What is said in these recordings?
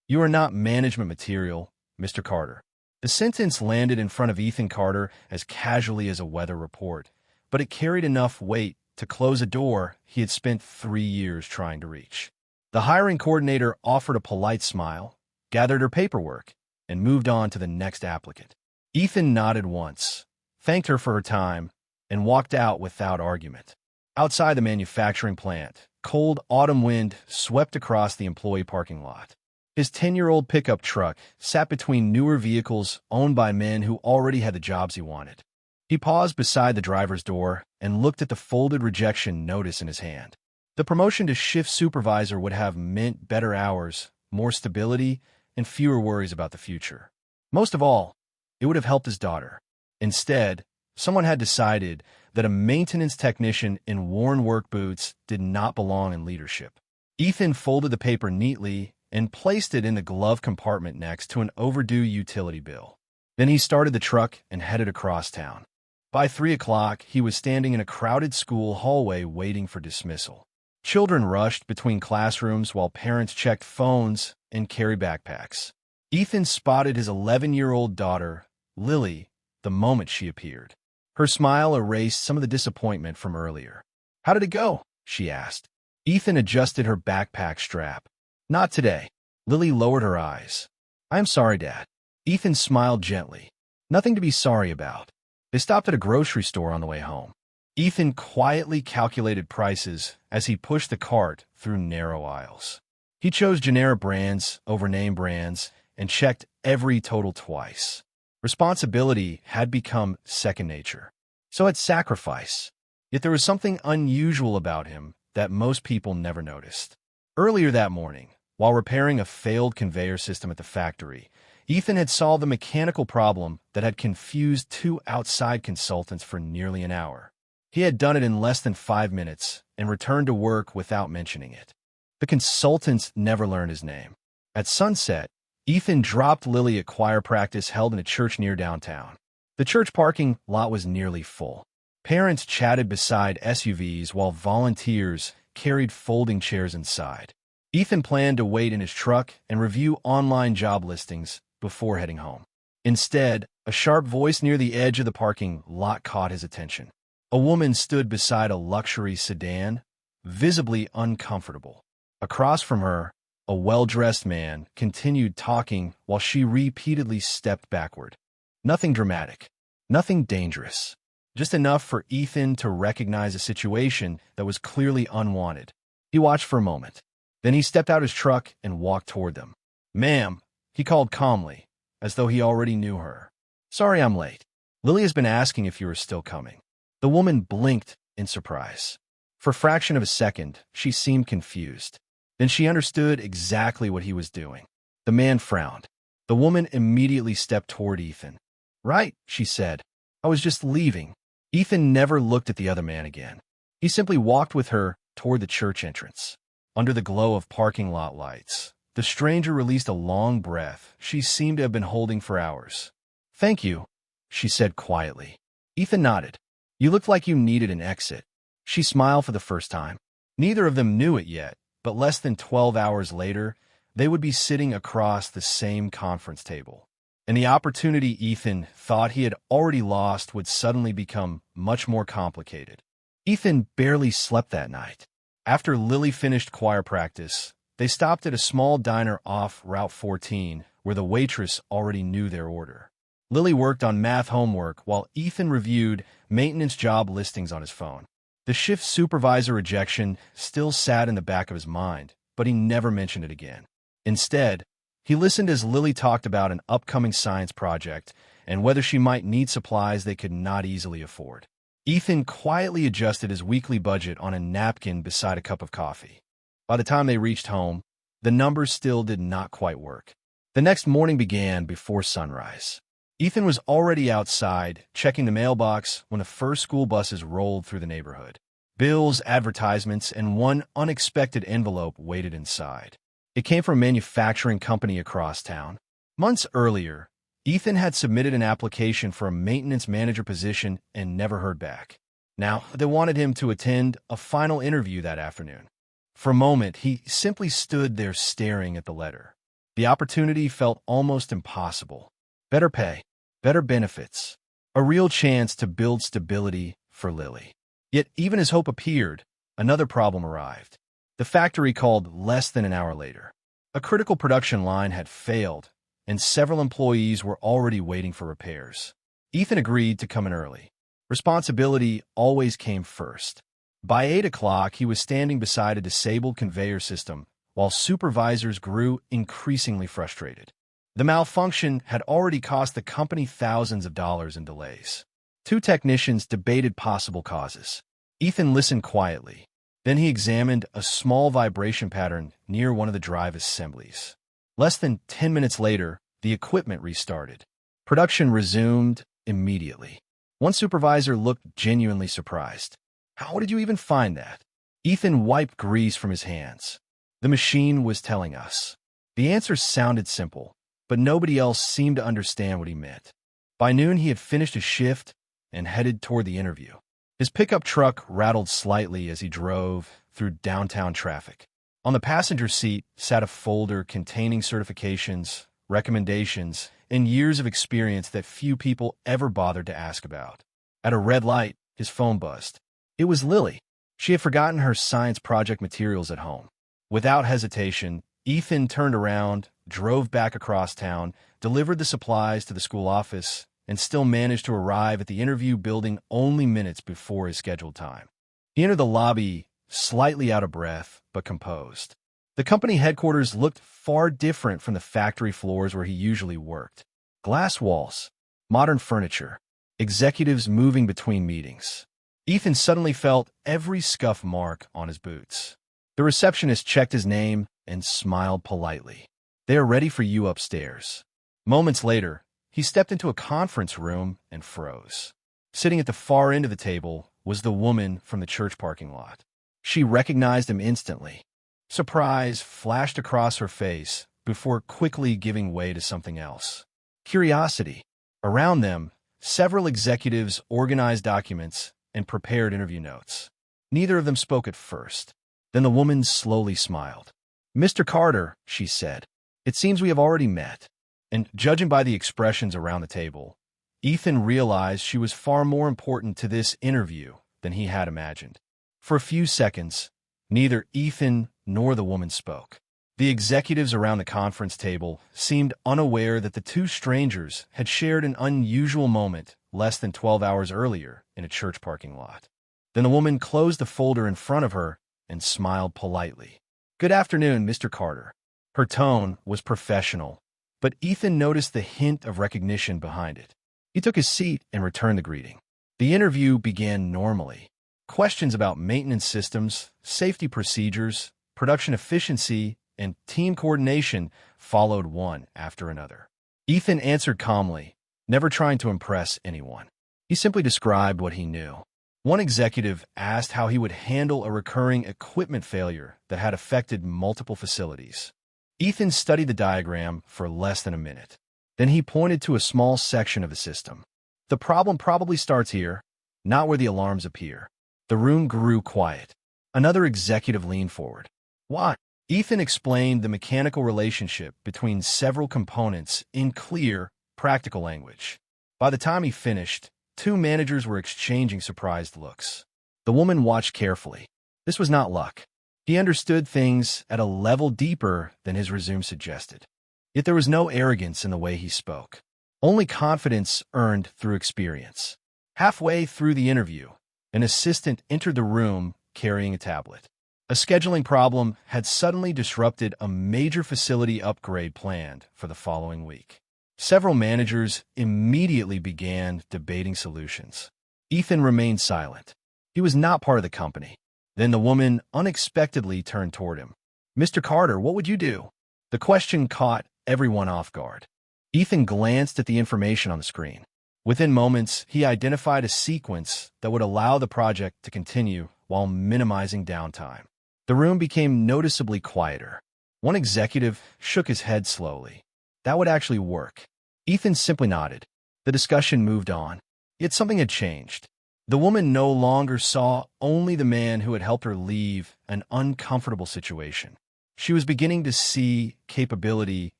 "You are not management material, Mr. Carter." The sentence landed in front of Ethan Carter as casually as a weather report, but it carried enough weight to close a door he had spent 3 years trying to reach. The hiring coordinator offered a polite smile, gathered her paperwork, and moved on to the next applicant. Ethan nodded once, thanked her for her time, and walked out without argument. Outside the manufacturing plant, cold autumn wind swept across the employee parking lot. His 10-year-old pickup truck sat between newer vehicles owned by men who already had the jobs he wanted. He paused beside the driver's door and looked at the folded rejection notice in his hand. The promotion to shift supervisor would have meant better hours, more stability, and fewer worries about the future. Most of all, it would have helped his daughter. Instead, someone had decided that a maintenance technician in worn work boots did not belong in leadership. Ethan folded the paper neatly and placed it in the glove compartment next to an overdue utility bill. Then he started the truck and headed across town. By 3 o'clock, he was standing in a crowded school hallway waiting for dismissal. Children rushed between classrooms while parents checked phones and carried backpacks. Ethan spotted his 11-year-old daughter, Lily, the moment she appeared. Her smile erased some of the disappointment from earlier. "How did it go?" she asked. Ethan adjusted her backpack strap. "Not today." Lily lowered her eyes. "I am sorry, Dad." Ethan smiled gently. "Nothing to be sorry about." They stopped at a grocery store on the way home. Ethan quietly calculated prices as he pushed the cart through narrow aisles. He chose generic brands over name brands and checked every total twice. Responsibility had become second nature. So had sacrifice. Yet there was something unusual about him that most people never noticed. Earlier that morning, while repairing a failed conveyor system at the factory, Ethan had solved a mechanical problem that had confused 2 outside consultants for nearly an hour. He had done it in less than 5 minutes and returned to work without mentioning it. The consultants never learned his name. At sunset, Ethan dropped Lily at choir practice held in a church near downtown. The church parking lot was nearly full. Parents chatted beside SUVs while volunteers carried folding chairs inside. Ethan planned to wait in his truck and review online job listings before heading home. Instead, a sharp voice near the edge of the parking lot caught his attention. A woman stood beside a luxury sedan, visibly uncomfortable. Across from her, a well-dressed man continued talking while she repeatedly stepped backward. Nothing dramatic, nothing dangerous, just enough for Ethan to recognize a situation that was clearly unwanted. He watched for a moment. Then he stepped out his truck and walked toward them. "Ma'am," he called calmly, as though he already knew her. "Sorry I'm late. Lily has been asking if you are still coming." The woman blinked in surprise. For a fraction of a second, she seemed confused. Then she understood exactly what he was doing. The man frowned. The woman immediately stepped toward Ethan. "Right," she said. "I was just leaving." Ethan never looked at the other man again. He simply walked with her toward the church entrance. Under the glow of parking lot lights, the stranger released a long breath she seemed to have been holding for hours. "Thank you," she said quietly. Ethan nodded. "You looked like you needed an exit." She smiled for the first time. Neither of them knew it yet, but less than 12 hours later, they would be sitting across the same conference table. And the opportunity Ethan thought he had already lost would suddenly become much more complicated. Ethan barely slept that night. After Lily finished choir practice, they stopped at a small diner off Route 14 where the waitress already knew their order. Lily worked on math homework while Ethan reviewed maintenance job listings on his phone. The shift supervisor rejection still sat in the back of his mind, but he never mentioned it again. Instead, he listened as Lily talked about an upcoming science project and whether she might need supplies they could not easily afford. Ethan quietly adjusted his weekly budget on a napkin beside a cup of coffee. By the time they reached home, the numbers still did not quite work. The next morning began before sunrise. Ethan was already outside, checking the mailbox, when the first school buses rolled through the neighborhood. Bills, advertisements, and one unexpected envelope waited inside. It came from a manufacturing company across town. Months earlier, Ethan had submitted an application for a maintenance manager position and never heard back. Now, they wanted him to attend a final interview that afternoon. For a moment, he simply stood there staring at the letter. The opportunity felt almost impossible. Better pay, better benefits, a real chance to build stability for Lily. Yet, even as hope appeared, another problem arrived. The factory called less than an hour later. A critical production line had failed, and several employees were already waiting for repairs. Ethan agreed to come in early. Responsibility always came first. By 8 o'clock, he was standing beside a disabled conveyor system, while supervisors grew increasingly frustrated. The malfunction had already cost the company thousands of dollars in delays. Two technicians debated possible causes. Ethan listened quietly. Then he examined a small vibration pattern near one of the drive assemblies. Less than 10 minutes later, the equipment restarted. Production resumed immediately. One supervisor looked genuinely surprised. "How did you even find that?" Ethan wiped grease from his hands. "The machine was telling us." The answer sounded simple, but nobody else seemed to understand what he meant. By noon, he had finished his shift and headed toward the interview. His pickup truck rattled slightly as he drove through downtown traffic. On the passenger seat sat a folder containing certifications, recommendations, and years of experience that few people ever bothered to ask about. At a red light, his phone buzzed. It was Lily. She had forgotten her science project materials at home. Without hesitation, Ethan turned around, drove back across town, delivered the supplies to the school office, and still managed to arrive at the interview building only minutes before his scheduled time. He entered the lobby, slightly out of breath, but composed. The company headquarters looked far different from the factory floors where he usually worked. Glass walls, modern furniture, executives moving between meetings. Ethan suddenly felt every scuff mark on his boots. The receptionist checked his name and smiled politely. "They are ready for you upstairs." Moments later, he stepped into a conference room and froze. Sitting at the far end of the table was the woman from the church parking lot. She recognized him instantly. Surprise flashed across her face before quickly giving way to something else. Curiosity. Around them, several executives organized documents and prepared interview notes. Neither of them spoke at first. Then the woman slowly smiled. "Mr. Carter," she said, "it seems we have already met." And judging by the expressions around the table, Ethan realized she was far more important to this interview than he had imagined. For a few seconds, neither Ethan nor the woman spoke. The executives around the conference table seemed unaware that the two strangers had shared an unusual moment less than 12 hours earlier in a church parking lot. Then the woman closed the folder in front of her and smiled politely. "Good afternoon, Mr. Carter." Her tone was professional, but Ethan noticed the hint of recognition behind it. He took his seat and returned the greeting. The interview began normally. Questions about maintenance systems, safety procedures, production efficiency, and team coordination followed one after another. Ethan answered calmly, never trying to impress anyone. He simply described what he knew. One executive asked how he would handle a recurring equipment failure that had affected multiple facilities. Ethan studied the diagram for less than a minute. Then he pointed to a small section of the system. "The problem probably starts here, not where the alarms appear." The room grew quiet. Another executive leaned forward. "What?" Ethan explained the mechanical relationship between several components in clear, practical language. By the time he finished, two managers were exchanging surprised looks. The woman watched carefully. This was not luck. He understood things at a level deeper than his resume suggested. Yet there was no arrogance in the way he spoke. Only confidence earned through experience. Halfway through the interview, an assistant entered the room carrying a tablet. A scheduling problem had suddenly disrupted a major facility upgrade planned for the following week. Several managers immediately began debating solutions. Ethan remained silent. He was not part of the company. Then the woman unexpectedly turned toward him. "Mr. Carter, what would you do?" The question caught everyone off guard. Ethan glanced at the information on the screen. Within moments, he identified a sequence that would allow the project to continue while minimizing downtime. The room became noticeably quieter. One executive shook his head slowly. That would actually work. Ethan simply nodded. The discussion moved on. Yet something had changed. The woman no longer saw only the man who had helped her leave an uncomfortable situation. She was beginning to see capability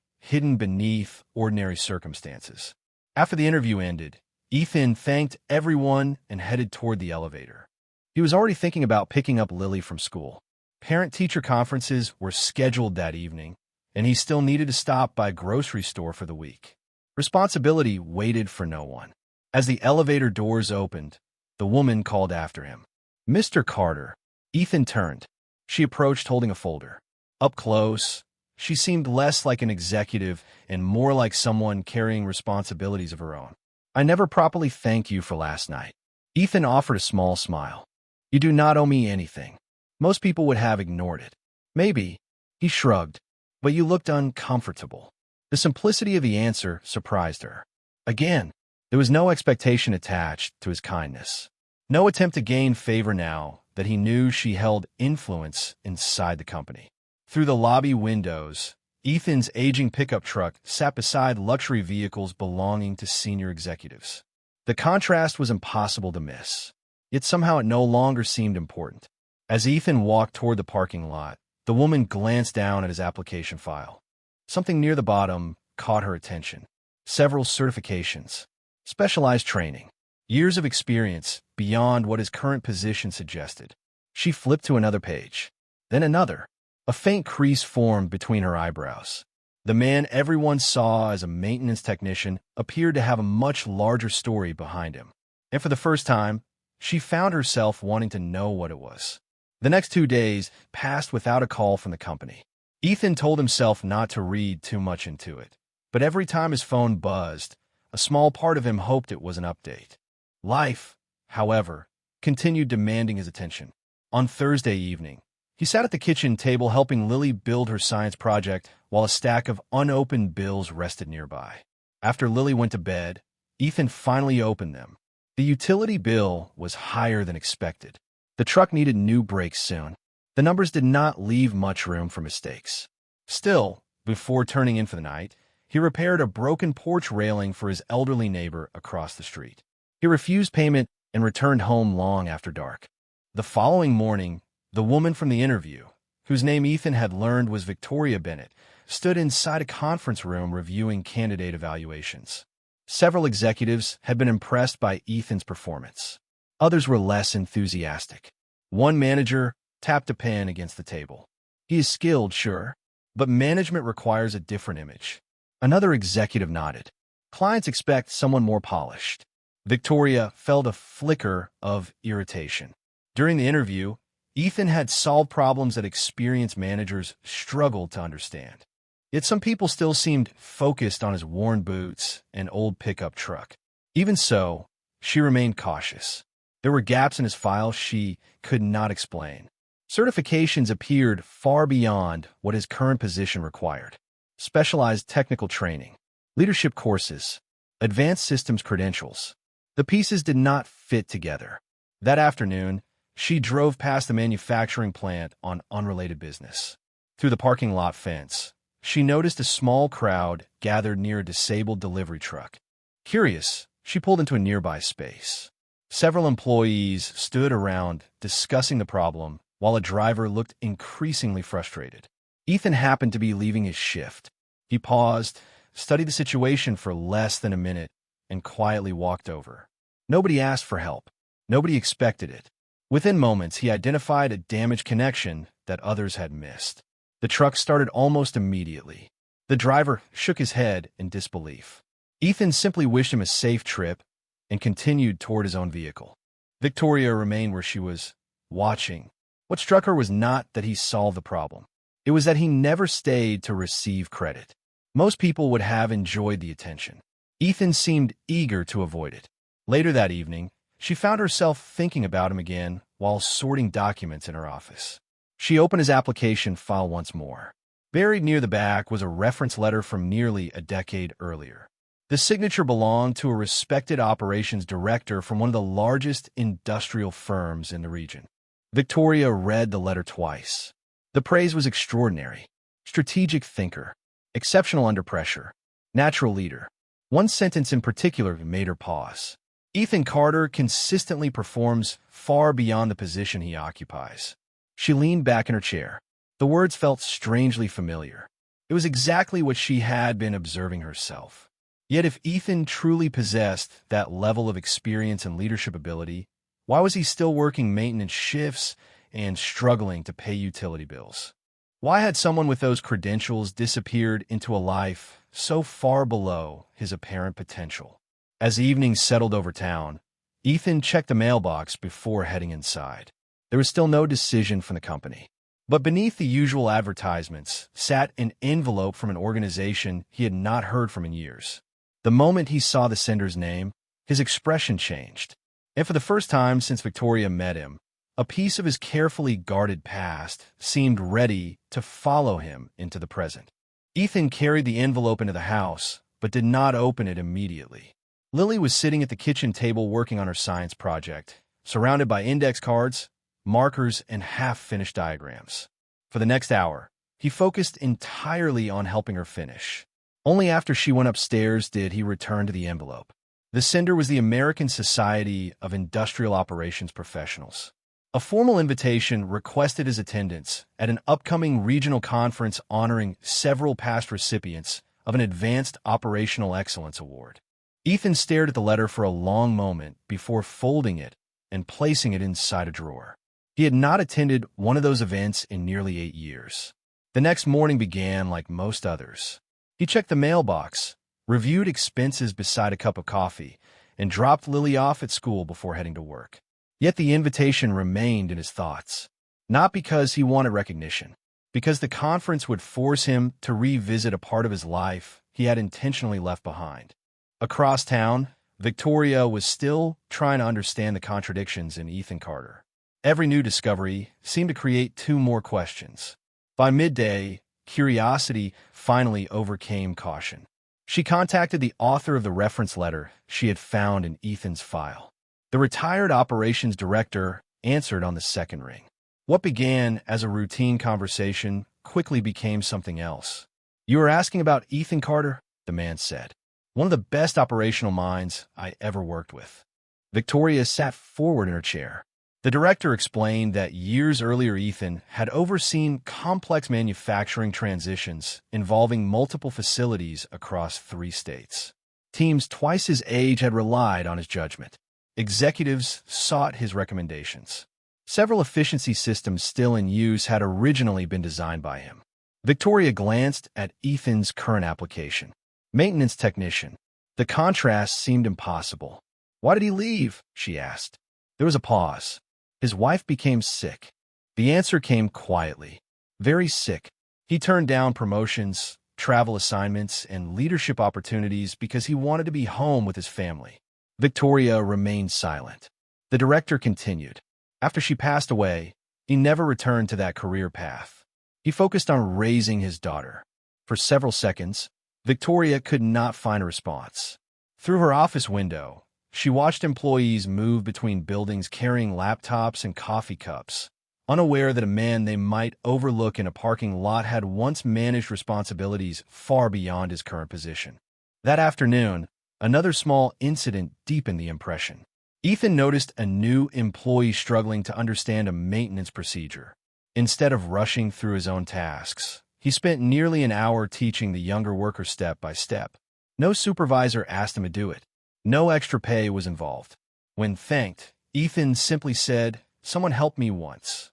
hidden beneath ordinary circumstances. After the interview ended, Ethan thanked everyone and headed toward the elevator. He was already thinking about picking up Lily from school. Parent-teacher conferences were scheduled that evening, and he still needed to stop by a grocery store for the week. Responsibility waited for no one. As the elevator doors opened, the woman called after him. "Mr. Carter." Ethan turned. She approached holding a folder. Up close, she seemed less like an executive and more like someone carrying responsibilities of her own. "I never properly thanked you for last night." Ethan offered a small smile. "You do not owe me anything." Most people would have ignored it. "Maybe," he shrugged, "but you looked uncomfortable." The simplicity of the answer surprised her. Again, there was no expectation attached to his kindness. No attempt to gain favor now that he knew she held influence inside the company. Through the lobby windows, Ethan's aging pickup truck sat beside luxury vehicles belonging to senior executives. The contrast was impossible to miss, yet somehow it no longer seemed important. As Ethan walked toward the parking lot, the woman glanced down at his application file. Something near the bottom caught her attention. Several certifications, specialized training, years of experience beyond what his current position suggested. She flipped to another page, then another. A faint crease formed between her eyebrows. The man everyone saw as a maintenance technician appeared to have a much larger story behind him. And for the first time, she found herself wanting to know what it was. The next 2 days passed without a call from the company. Ethan told himself not to read too much into it, but every time his phone buzzed, a small part of him hoped it was an update. Life, however, continued demanding his attention. On Thursday evening, he sat at the kitchen table helping Lily build her science project while a stack of unopened bills rested nearby. After Lily went to bed, Ethan finally opened them. The utility bill was higher than expected. The truck needed new brakes soon. The numbers did not leave much room for mistakes. Still, before turning in for the night, he repaired a broken porch railing for his elderly neighbor across the street. He refused payment and returned home long after dark. The following morning, the woman from the interview, whose name Ethan had learned was Victoria Bennett, stood inside a conference room reviewing candidate evaluations. Several executives had been impressed by Ethan's performance. Others were less enthusiastic. One manager tapped a pen against the table. "He is skilled, sure, but management requires a different image." Another executive nodded. "Clients expect someone more polished." Victoria felt a flicker of irritation. During the interview, Ethan had solved problems that experienced managers struggled to understand. Yet some people still seemed focused on his worn boots and old pickup truck. Even so, she remained cautious. There were gaps in his file she could not explain. Certifications appeared far beyond what his current position required. Specialized technical training, leadership courses, advanced systems credentials. The pieces did not fit together. That afternoon, she drove past the manufacturing plant on unrelated business. Through the parking lot fence, she noticed a small crowd gathered near a disabled delivery truck. Curious, she pulled into a nearby space. Several employees stood around discussing the problem, while a driver looked increasingly frustrated. Ethan happened to be leaving his shift. He paused, studied the situation for less than a minute, and quietly walked over. Nobody asked for help. Nobody expected it. Within moments, he identified a damaged connection that others had missed. The truck started almost immediately. The driver shook his head in disbelief. Ethan simply wished him a safe trip and continued toward his own vehicle. Victoria remained where she was, watching. What struck her was not that he solved the problem. It was that he never stayed to receive credit. Most people would have enjoyed the attention. Ethan seemed eager to avoid it. Later that evening, she found herself thinking about him again while sorting documents in her office. She opened his application file once more. Buried near the back was a reference letter from nearly a decade earlier. The signature belonged to a respected operations director from one of the largest industrial firms in the region. Victoria read the letter twice. The praise was extraordinary. Strategic thinker, exceptional under pressure, natural leader. One sentence in particular made her pause. Ethan Carter consistently performs far beyond the position he occupies. She leaned back in her chair. The words felt strangely familiar. It was exactly what she had been observing herself. Yet if Ethan truly possessed that level of experience and leadership ability, why was he still working maintenance shifts and struggling to pay utility bills? Why had someone with those credentials disappeared into a life so far below his apparent potential? As evening settled over town, Ethan checked the mailbox before heading inside. There was still no decision from the company. But beneath the usual advertisements sat an envelope from an organization he had not heard from in years. The moment he saw the sender's name, his expression changed. And for the first time since Victoria met him, a piece of his carefully guarded past seemed ready to follow him into the present. Ethan carried the envelope into the house, but did not open it immediately. Lily was sitting at the kitchen table working on her science project, surrounded by index cards, markers, and half-finished diagrams. For the next hour, he focused entirely on helping her finish. Only after she went upstairs did he return to the envelope. The sender was the American Society of Industrial Operations Professionals. A formal invitation requested his attendance at an upcoming regional conference honoring several past recipients of an Advanced Operational Excellence Award. Ethan stared at the letter for a long moment before folding it and placing it inside a drawer. He had not attended one of those events in nearly 8 years. The next morning began like most others. He checked the mailbox, reviewed expenses beside a cup of coffee, and dropped Lily off at school before heading to work. Yet the invitation remained in his thoughts. Not because he wanted recognition, because the conference would force him to revisit a part of his life he had intentionally left behind. Across town, Victoria was still trying to understand the contradictions in Ethan Carter. Every new discovery seemed to create 2 more questions. By midday, curiosity finally overcame caution. She contacted the author of the reference letter she had found in Ethan's file. The retired operations director answered on the second ring. What began as a routine conversation quickly became something else. "You were asking about Ethan Carter?" the man said. "One of the best operational minds I ever worked with." Victoria sat forward in her chair. The director explained that years earlier Ethan had overseen complex manufacturing transitions involving multiple facilities across 3 states. Teams twice his age had relied on his judgment. Executives sought his recommendations. Several efficiency systems still in use had originally been designed by him. Victoria glanced at Ethan's current application. Maintenance technician. The contrast seemed impossible. "Why did he leave?" she asked. There was a pause. His wife became sick. The answer came quietly. Very sick. He turned down promotions, travel assignments, and leadership opportunities because he wanted to be home with his family. Victoria remained silent. The director continued. After she passed away, he never returned to that career path. He focused on raising his daughter. For several seconds, Victoria could not find a response. Through her office window, she watched employees move between buildings carrying laptops and coffee cups, unaware that a man they might overlook in a parking lot had once managed responsibilities far beyond his current position. That afternoon, another small incident deepened the impression. Ethan noticed a new employee struggling to understand a maintenance procedure. Instead of rushing through his own tasks, he spent nearly an hour teaching the younger worker step by step. No supervisor asked him to do it. No extra pay was involved. When thanked, Ethan simply said, "Someone helped me once."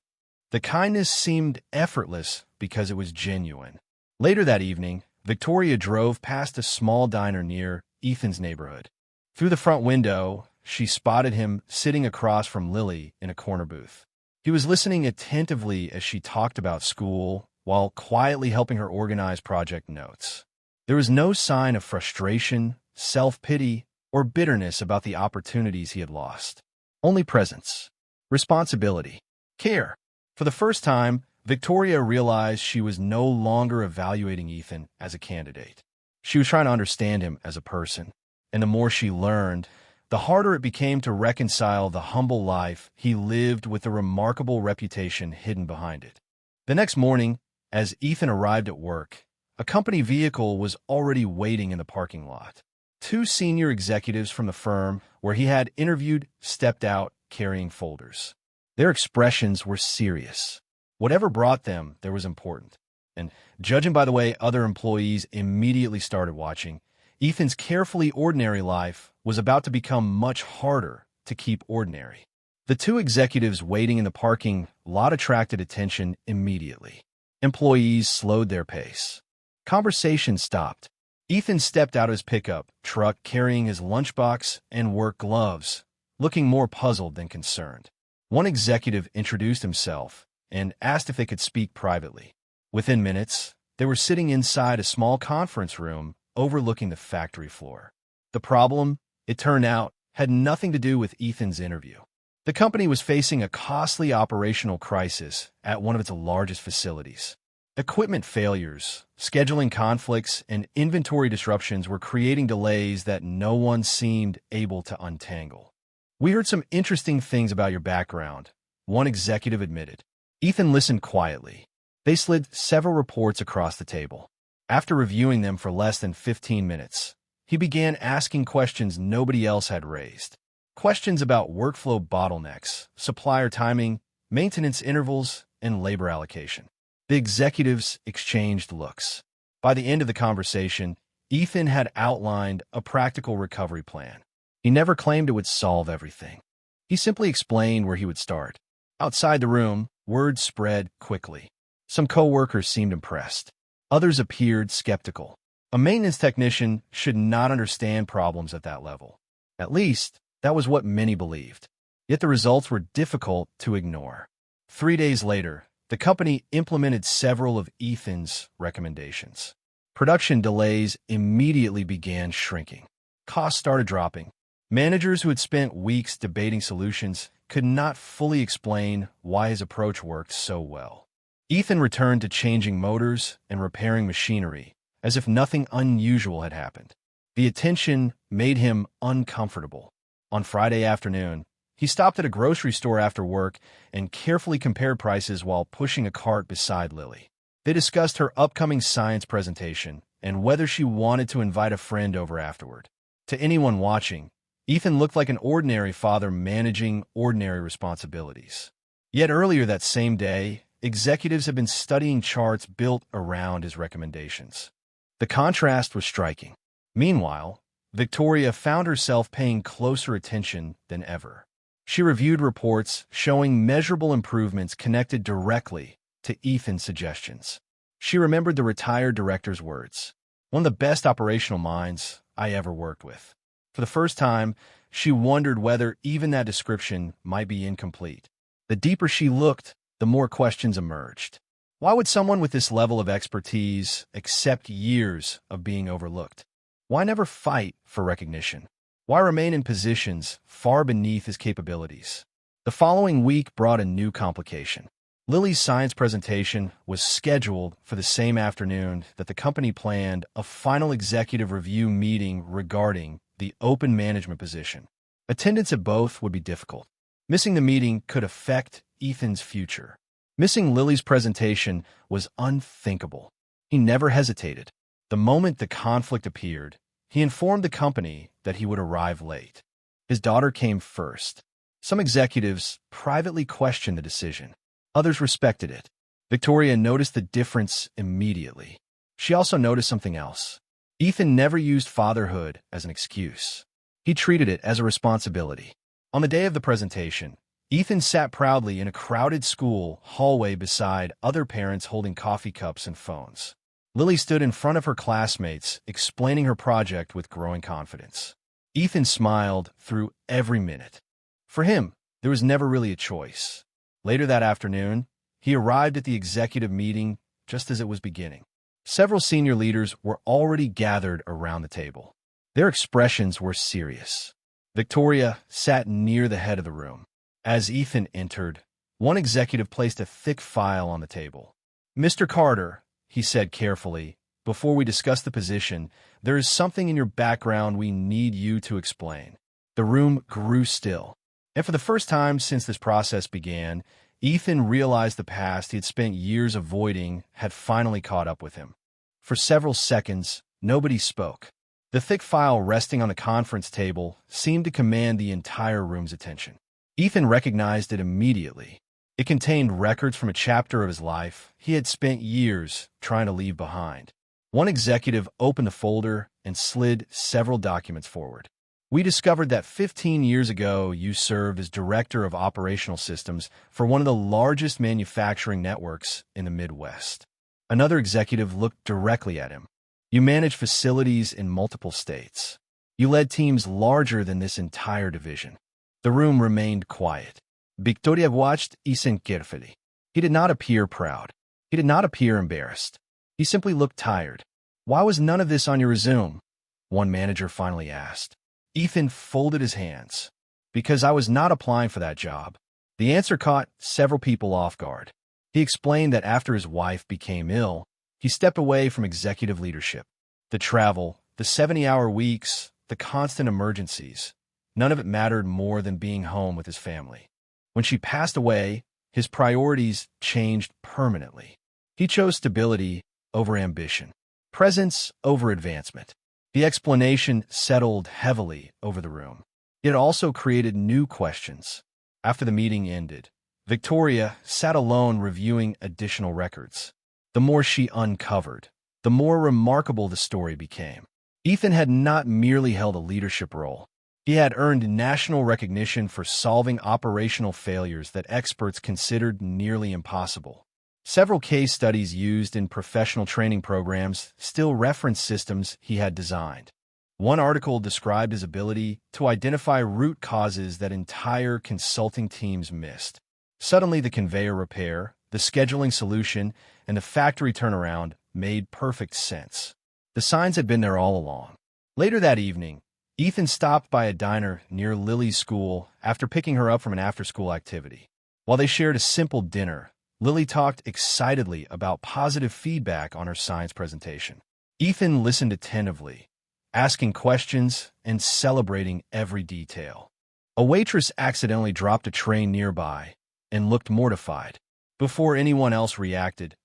The kindness seemed effortless because it was genuine. Later that evening, Victoria drove past a small diner near Ethan's neighborhood. Through the front window, she spotted him sitting across from Lily in a corner booth. He was listening attentively as she talked about school while quietly helping her organize project notes. There was no sign of frustration, self-pity, or bitterness about the opportunities he had lost. Only presence, responsibility, care. For the first time, Victoria realized she was no longer evaluating Ethan as a candidate. She was trying to understand him as a person, and the more she learned, the harder it became to reconcile the humble life he lived with the remarkable reputation hidden behind it. The next morning, as Ethan arrived at work, a company vehicle was already waiting in the parking lot. 2 senior executives from the firm where he had interviewed stepped out carrying folders. Their expressions were serious. Whatever brought them there was important. And judging by the way other employees immediately started watching, Ethan's carefully ordinary life was about to become much harder to keep ordinary. The two executives waiting in the parking lot attracted attention immediately. Employees slowed their pace. Conversation stopped. Ethan stepped out of his pickup truck carrying his lunchbox and work gloves, looking more puzzled than concerned. One executive introduced himself and asked if they could speak privately. Within minutes, they were sitting inside a small conference room overlooking the factory floor. The problem, it turned out, had nothing to do with Ethan's interview. The company was facing a costly operational crisis at one of its largest facilities. Equipment failures, scheduling conflicts, and inventory disruptions were creating delays that no one seemed able to untangle. "We heard some interesting things about your background," one executive admitted. Ethan listened quietly. They slid several reports across the table. After reviewing them for less than 15 minutes, he began asking questions nobody else had raised. Questions about workflow bottlenecks, supplier timing, maintenance intervals, and labor allocation. The executives exchanged looks. By the end of the conversation, Ethan had outlined a practical recovery plan. He never claimed it would solve everything. He simply explained where he would start. Outside the room, word spread quickly. Some coworkers seemed impressed. Others appeared skeptical. A maintenance technician should not understand problems at that level. At least, that was what many believed. Yet the results were difficult to ignore. 3 days later, the company implemented several of Ethan's recommendations. Production delays immediately began shrinking. Costs started dropping. Managers who had spent weeks debating solutions could not fully explain why his approach worked so well. Ethan returned to changing motors and repairing machinery, as if nothing unusual had happened. The attention made him uncomfortable. On Friday afternoon, he stopped at a grocery store after work and carefully compared prices while pushing a cart beside Lily. They discussed her upcoming science presentation and whether she wanted to invite a friend over afterward. To anyone watching, Ethan looked like an ordinary father managing ordinary responsibilities. Yet earlier that same day, executives had been studying charts built around his recommendations. The contrast was striking. Meanwhile, Victoria found herself paying closer attention than ever. She reviewed reports showing measurable improvements connected directly to Ethan's suggestions. She remembered the retired director's words, "One of the best operational minds I ever worked with." For the first time, she wondered whether even that description might be incomplete. The deeper she looked, the more questions emerged. Why would someone with this level of expertise accept years of being overlooked? Why never fight for recognition? Why remain in positions far beneath his capabilities? The following week brought a new complication. Lily's science presentation was scheduled for the same afternoon that the company planned a final executive review meeting regarding the open management position. Attendance at both would be difficult. Missing the meeting could affect Ethan's future. Missing Lily's presentation was unthinkable. He never hesitated. The moment the conflict appeared, he informed the company that he would arrive late. His daughter came first. Some executives privately questioned the decision. Others respected it. Victoria noticed the difference immediately. She also noticed something else. Ethan never used fatherhood as an excuse. He treated it as a responsibility. On the day of the presentation, Ethan sat proudly in a crowded school hallway beside other parents holding coffee cups and phones. Lily stood in front of her classmates, explaining her project with growing confidence. Ethan smiled through every minute. For him, there was never really a choice. Later that afternoon, he arrived at the executive meeting just as it was beginning. Several senior leaders were already gathered around the table. Their expressions were serious. Victoria sat near the head of the room. As Ethan entered, one executive placed a thick file on the table. "Mr. Carter," he said carefully, "before we discuss the position, there is something in your background we need you to explain." The room grew still. And for the first time since this process began, Ethan realized the past he had spent years avoiding had finally caught up with him. For several seconds, nobody spoke. The thick file resting on the conference table seemed to command the entire room's attention. Ethan recognized it immediately. It contained records from a chapter of his life he had spent years trying to leave behind. One executive opened the folder and slid several documents forward. We discovered that 15 years ago you served as director of operational systems for one of the largest manufacturing networks in the Midwest. Another executive looked directly at him. You managed facilities in multiple states. You led teams larger than this entire division. The room remained quiet. Victoria watched Ethan carefully. He did not appear proud. He did not appear embarrassed. He simply looked tired. "Why was none of this on your resume?" one manager finally asked. Ethan folded his hands. "Because I was not applying for that job." The answer caught several people off guard. He explained that after his wife became ill, he stepped away from executive leadership. The travel, the 70-hour weeks, the constant emergencies, none of it mattered more than being home with his family. When she passed away, his priorities changed permanently. He chose stability over ambition, presence over advancement. The explanation settled heavily over the room. It also created new questions. After the meeting ended, Victoria sat alone reviewing additional records. The more she uncovered, the more remarkable the story became. Ethan had not merely held a leadership role. He had earned national recognition for solving operational failures that experts considered nearly impossible. Several case studies used in professional training programs still reference systems he had designed. One article described his ability to identify root causes that entire consulting teams missed. Suddenly, the conveyor repair, the scheduling solution, and the factory turnaround made perfect sense. The signs had been there all along. Later that evening, Ethan stopped by a diner near Lily's school after picking her up from an after-school activity. While they shared a simple dinner, Lily talked excitedly about positive feedback on her science presentation. Ethan listened attentively, asking questions and celebrating every detail. A waitress accidentally dropped a tray nearby and looked mortified. Before anyone else reacted,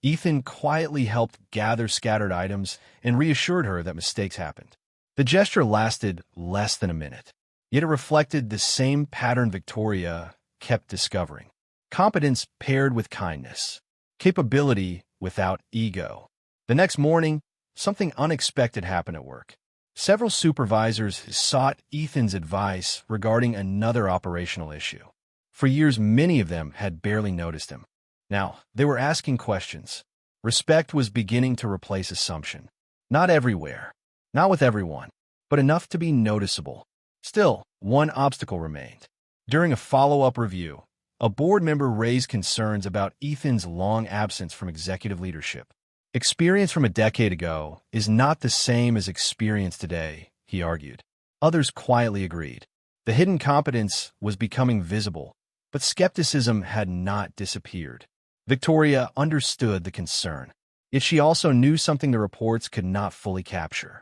Ethan quietly helped gather scattered items and reassured her that mistakes happened. The gesture lasted less than a minute, yet it reflected the same pattern Victoria kept discovering. Competence paired with kindness. Capability without ego. The next morning, something unexpected happened at work. Several supervisors sought Ethan's advice regarding another operational issue. For years, many of them had barely noticed him. Now, they were asking questions. Respect was beginning to replace assumption. Not everywhere, not with everyone, but enough to be noticeable. Still, one obstacle remained. During a follow-up review, a board member raised concerns about Ethan's long absence from executive leadership. Experience from a decade ago is not the same as experience today, he argued. Others quietly agreed. The hidden competence was becoming visible, but skepticism had not disappeared. Victoria understood the concern, yet she also knew something the reports could not fully capture.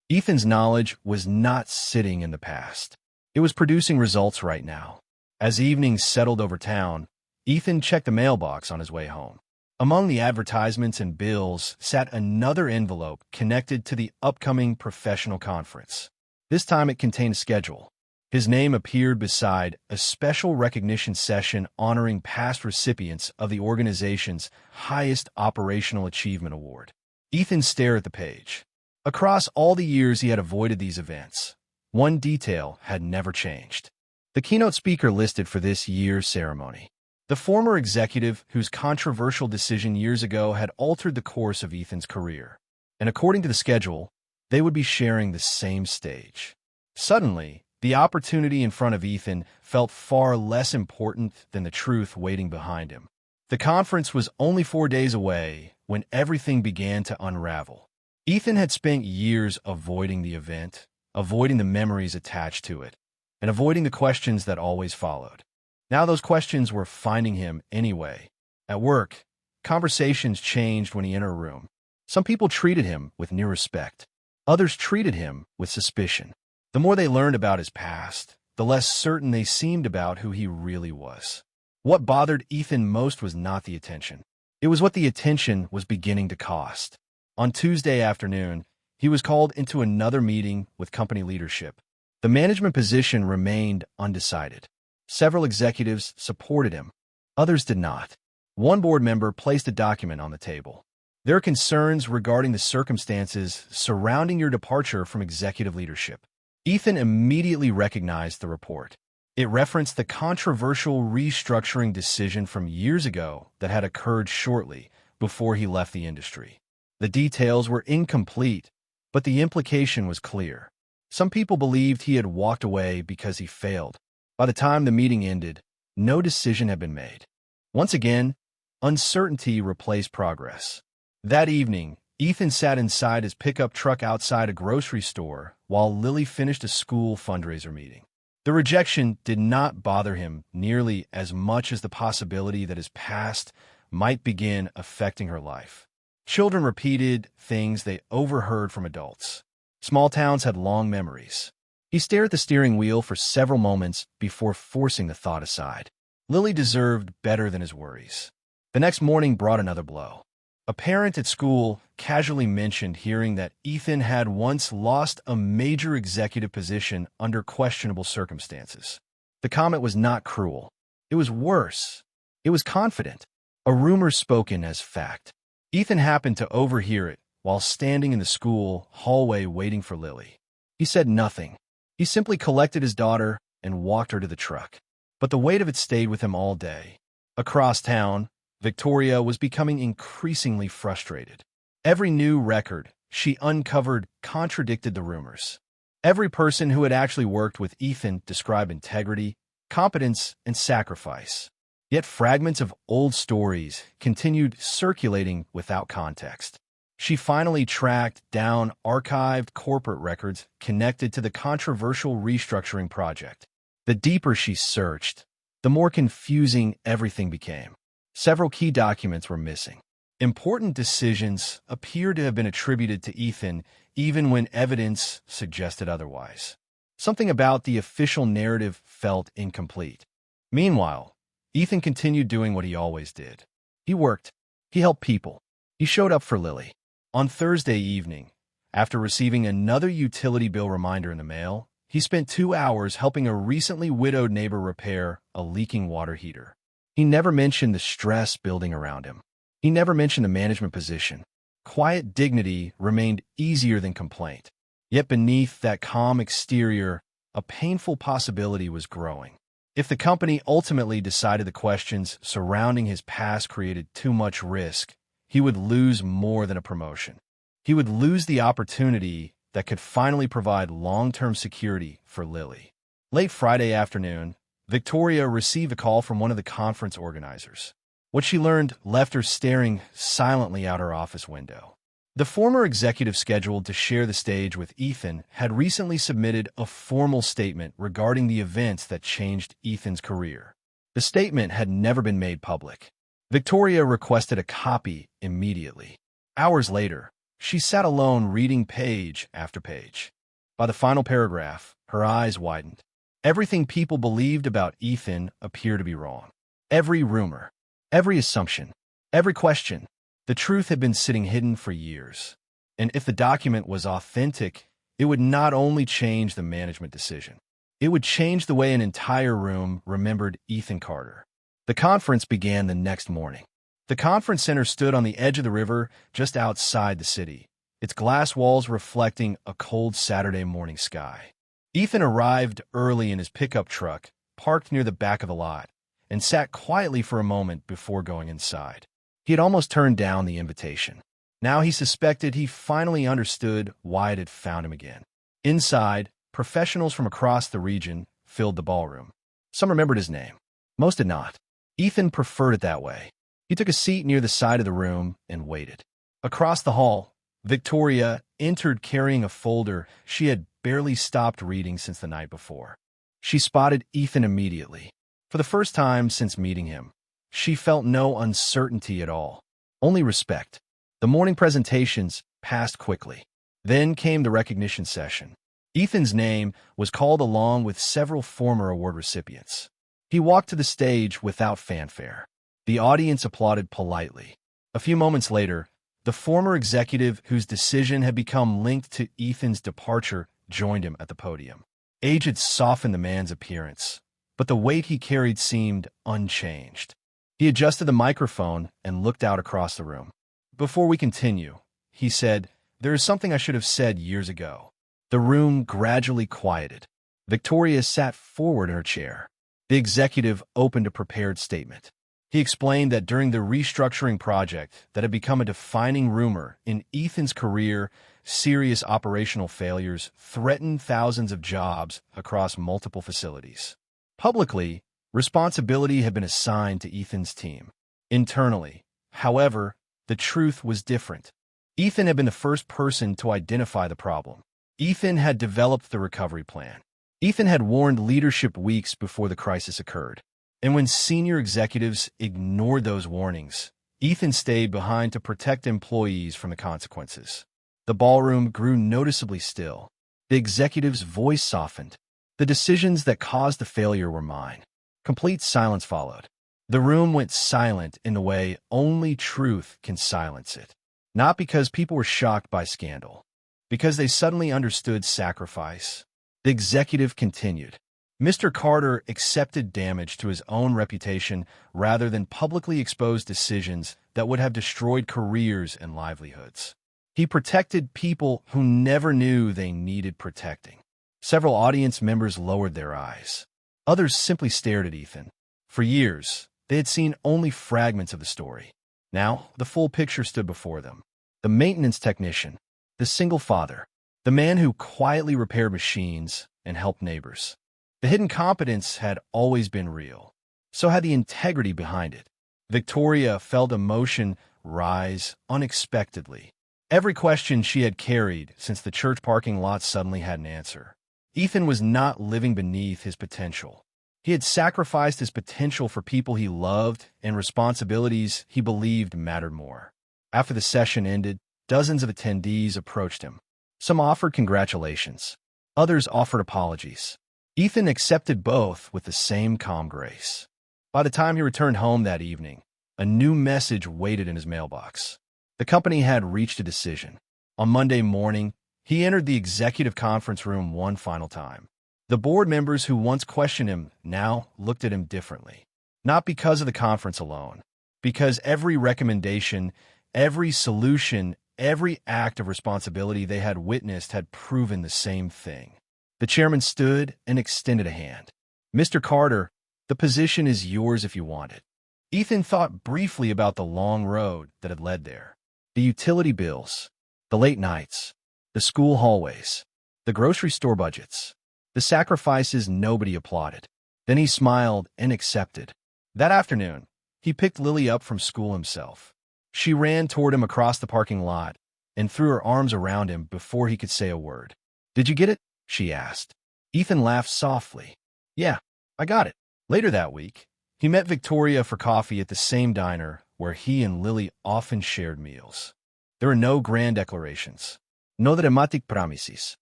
Ethan's knowledge was not sitting in the past. It was producing results right now. As evenings settled over town, Ethan checked the mailbox on his way home. Among the advertisements and bills sat another envelope connected to the upcoming professional conference. This time it contained a schedule. His name appeared beside a special recognition session honoring past recipients of the organization's highest operational achievement award. Ethan stared at the page. Across all the years he had avoided these events, one detail had never changed. The keynote speaker listed for this year's ceremony. The former executive whose controversial decision years ago had altered the course of Ethan's career. And according to the schedule, they would be sharing the same stage. Suddenly, the opportunity in front of Ethan felt far less important than the truth waiting behind him. The conference was only 4 days away when everything began to unravel. Ethan had spent years avoiding the event, avoiding the memories attached to it, and avoiding the questions that always followed. Now those questions were finding him anyway. At work, conversations changed when he entered a room. Some people treated him with new respect. Others treated him with suspicion. The more they learned about his past, the less certain they seemed about who he really was. What bothered Ethan most was not the attention. It was what the attention was beginning to cost. On Tuesday afternoon, he was called into another meeting with company leadership. The management position remained undecided. Several executives supported him. Others did not. One board member placed a document on the table. There are concerns regarding the circumstances surrounding your departure from executive leadership. Ethan immediately recognized the report. It referenced the controversial restructuring decision from years ago that had occurred shortly before he left the industry. The details were incomplete, but the implication was clear. Some people believed he had walked away because he failed. By the time the meeting ended, no decision had been made. Once again, uncertainty replaced progress. That evening, Ethan sat inside his pickup truck outside a grocery store while Lily finished a school fundraiser meeting. The rejection did not bother him nearly as much as the possibility that his past might begin affecting her life. Children repeated things they overheard from adults. Small towns had long memories. He stared at the steering wheel for several moments before forcing the thought aside. Lily deserved better than his worries. The next morning brought another blow. A parent at school casually mentioned hearing that Ethan had once lost a major executive position under questionable circumstances. The comment was not cruel. It was worse. It was confident. A rumor spoken as fact. Ethan happened to overhear it while standing in the school hallway waiting for Lily. He said nothing. He simply collected his daughter and walked her to the truck. But the weight of it stayed with him all day. Across town, Victoria was becoming increasingly frustrated. Every new record she uncovered contradicted the rumors. Every person who had actually worked with Ethan described integrity, competence, and sacrifice. Yet fragments of old stories continued circulating without context. She finally tracked down archived corporate records connected to the controversial restructuring project. The deeper she searched, the more confusing everything became. Several key documents were missing. Important decisions appeared to have been attributed to Ethan, even when evidence suggested otherwise. Something about the official narrative felt incomplete. Meanwhile, Ethan continued doing what he always did. He worked. He helped people. He showed up for Lily. On Thursday evening, after receiving another utility bill reminder in the mail, he spent 2 hours helping a recently widowed neighbor repair a leaking water heater. He never mentioned the stress building around him. He never mentioned the management position. Quiet dignity remained easier than complaint. Yet beneath that calm exterior, a painful possibility was growing. If the company ultimately decided the questions surrounding his past created too much risk, he would lose more than a promotion. He would lose the opportunity that could finally provide long-term security for Lily. Late Friday afternoon, Victoria received a call from one of the conference organizers. What she learned left her staring silently out her office window. The former executive scheduled to share the stage with Ethan had recently submitted a formal statement regarding the events that changed Ethan's career. The statement had never been made public. Victoria requested a copy immediately. Hours later, she sat alone reading page after page. By the final paragraph, her eyes widened. Everything people believed about Ethan appeared to be wrong. Every rumor, every assumption, every question. The truth had been sitting hidden for years. And if the document was authentic, it would not only change the management decision, it would change the way an entire room remembered Ethan Carter. The conference began the next morning. The conference center stood on the edge of the river just outside the city, its glass walls reflecting a cold Saturday morning sky. Ethan arrived early in his pickup truck, parked near the back of the lot, and sat quietly for a moment before going inside. He had almost turned down the invitation. Now he suspected he finally understood why it had found him again. Inside, professionals from across the region filled the ballroom. Some remembered his name. Most did not. Ethan preferred it that way. He took a seat near the side of the room and waited. Across the hall, Victoria entered carrying a folder she had barely stopped reading since the night before. She spotted Ethan immediately. For the first time since meeting him, she felt no uncertainty at all, only respect. The morning presentations passed quickly. Then came the recognition session. Ethan's name was called along with several former award recipients. He walked to the stage without fanfare. The audience applauded politely. A few moments later, the former executive whose decision had become linked to Ethan's departure joined him at the podium. Age had softened the man's appearance, but the weight he carried seemed unchanged. He adjusted the microphone and looked out across the room. "Before we continue," he said, "there is something I should have said years ago." The room gradually quieted. Victoria sat forward in her chair. The executive opened a prepared statement. He explained that during the restructuring project that had become a defining rumor in Ethan's career, serious operational failures threatened thousands of jobs across multiple facilities. Publicly, responsibility had been assigned to Ethan's team. Internally, however, the truth was different. Ethan had been the first person to identify the problem. Ethan had developed the recovery plan. Ethan had warned leadership weeks before the crisis occurred. And when senior executives ignored those warnings, Ethan stayed behind to protect employees from the consequences. The ballroom grew noticeably still. The executive's voice softened. The decisions that caused the failure were mine. Complete silence followed. The room went silent in the way only truth can silence it. Not because people were shocked by scandal, because they suddenly understood sacrifice. The executive continued. Mr. Carter accepted damage to his own reputation rather than publicly expose decisions that would have destroyed careers and livelihoods. He protected people who never knew they needed protecting. Several audience members lowered their eyes. Others simply stared at Ethan. For years, they had seen only fragments of the story. Now, the full picture stood before them. The maintenance technician, the single father, the man who quietly repaired machines and helped neighbors. The hidden competence had always been real. So had the integrity behind it. Victoria felt emotion rise unexpectedly. Every question she had carried since the church parking lot suddenly had an answer. Ethan was not living beneath his potential. He had sacrificed his potential for people he loved and responsibilities he believed mattered more. After the session ended, dozens of attendees approached him. Some offered congratulations. Others offered apologies. Ethan accepted both with the same calm grace. By the time he returned home that evening, a new message waited in his mailbox. The company had reached a decision. On Monday morning, he entered the executive conference room one final time. The board members who once questioned him now looked at him differently. Not because of the conference alone, because every recommendation, every solution, every act of responsibility they had witnessed had proven the same thing. The chairman stood and extended a hand. "Mr. Carter, the position is yours if you want it." Ethan thought briefly about the long road that had led there. The utility bills, the late nights, the school hallways, the grocery store budgets, the sacrifices nobody applauded. Then he smiled and accepted. That afternoon, he picked Lily up from school himself. She ran toward him across the parking lot and threw her arms around him before he could say a word. "Did you get it?" she asked. Ethan laughed softly. "Yeah, I got it." Later that week, he met Victoria for coffee at the same diner where he and Lily often shared meals. There were no grand declarations, no dramatic promises,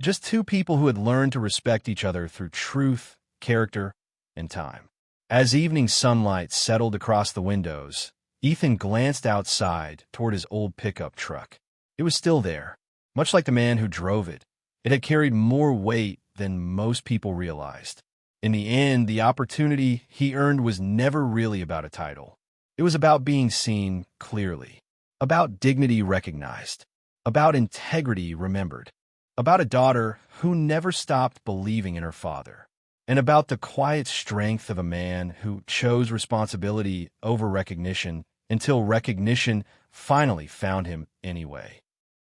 just two people who had learned to respect each other through truth, character, and time. As evening sunlight settled across the windows, Ethan glanced outside toward his old pickup truck. It was still there, much like the man who drove it. It had carried more weight than most people realized. In the end, the opportunity he earned was never really about a title. It was about being seen clearly, about dignity recognized, about integrity remembered, about a daughter who never stopped believing in her father, and about the quiet strength of a man who chose responsibility over recognition until recognition finally found him anyway.